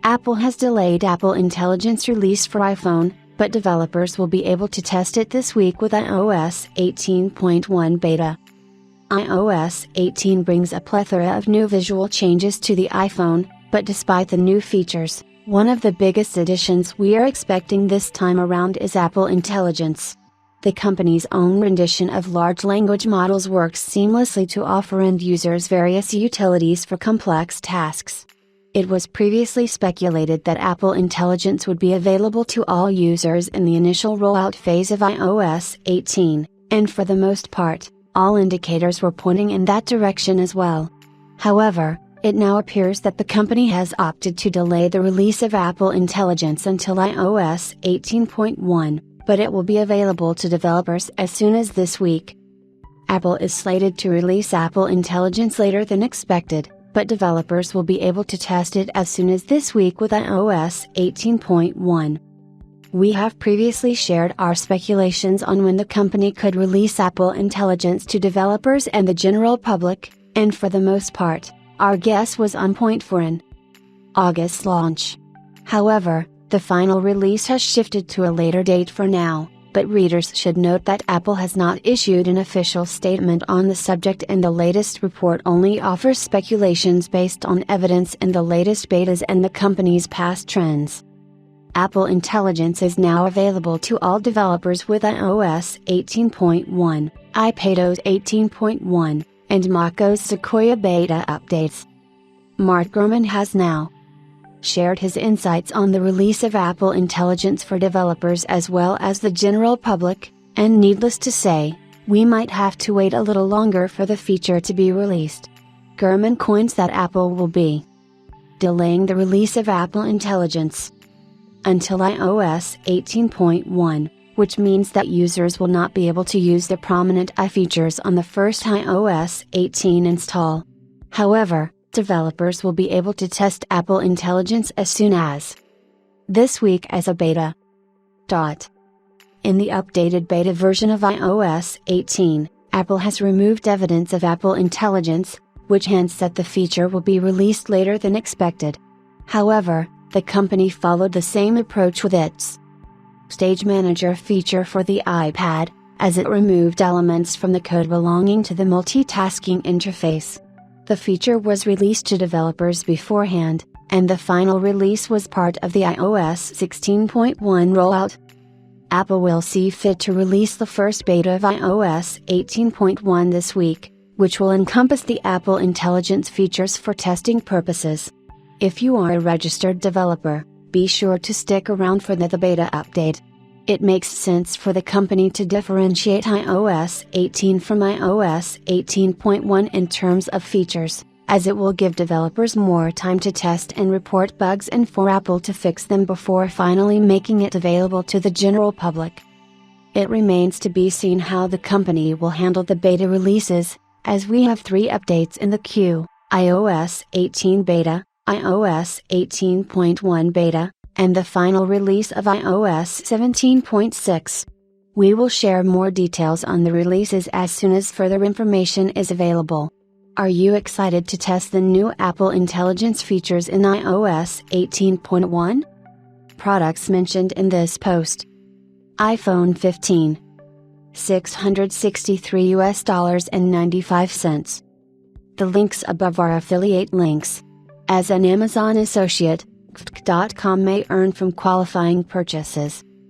Apple has delayed Apple Intelligence release for iPhone, but developers will be able to test it this week with iOS 18.1 beta. iOS 18 brings a plethora of new visual changes to the iPhone, but despite the new features, one of the biggest additions we are expecting this time around is Apple Intelligence. The company's own rendition of large language models works seamlessly to offer end users various utilities for complex tasks. It was previously speculated that Apple Intelligence would be available to all users in the initial rollout phase of iOS 18, and for the most part, all indicators were pointing in that direction as well. However, it now appears that the company has opted to delay the release of Apple Intelligence until iOS 18.1, but it will be available to developers as soon as this week. Apple is slated to release Apple Intelligence later than expected, but developers will be able to test it as soon as this week with iOS 18.1. We have previously shared our speculations on when the company could release Apple Intelligence to developers and the general public, and for the most part, our guess was on point for an August launch. However, the final release has shifted to a later date for now, but readers should note that Apple has not issued an official statement on the subject and the latest report only offers speculations based on evidence in the latest betas and the company's past trends. Apple Intelligence is now available to all developers with iOS 18.1, iPadOS 18.1, and macOS Sequoia beta updates. Mark Gurman has now shared his insights on the release of Apple Intelligence for developers as well as the general public, and needless to say, we might have to wait a little longer for the feature to be released. Gurman coins that Apple will be delaying the release of Apple Intelligence until iOS 18.1, which means that users will not be able to use the prominent features on the first iOS 18 install. However, developers will be able to test Apple Intelligence as soon as this week as a beta. In the updated beta version of iOS 18, Apple has removed evidence of Apple Intelligence, which hints that the feature will be released later than expected. However, the company followed the same approach with its Stage Manager feature for the iPad, as it removed elements from the code belonging to the multitasking interface. The feature was released to developers beforehand, and the final release was part of the iOS 16.1 rollout. Apple will see fit to release the first beta of iOS 18.1 this week, which will encompass the Apple Intelligence features for testing purposes. If you are a registered developer, be sure to stick around for the beta update. It makes sense for the company to differentiate iOS 18 from iOS 18.1 in terms of features, as it will give developers more time to test and report bugs and for Apple to fix them before finally making it available to the general public. It remains to be seen how the company will handle the beta releases, as we have 3 updates in the queue: iOS 18 beta, iOS 18.1 beta, and the final release of iOS 17.6. We will share more details on the releases as soon as further information is available. Are you excited to test the new Apple Intelligence features in iOS 18.1? Products mentioned in this post: iPhone 15, $663.95. The links above are affiliate links. As an Amazon associate, Gft.com may earn from qualifying purchases.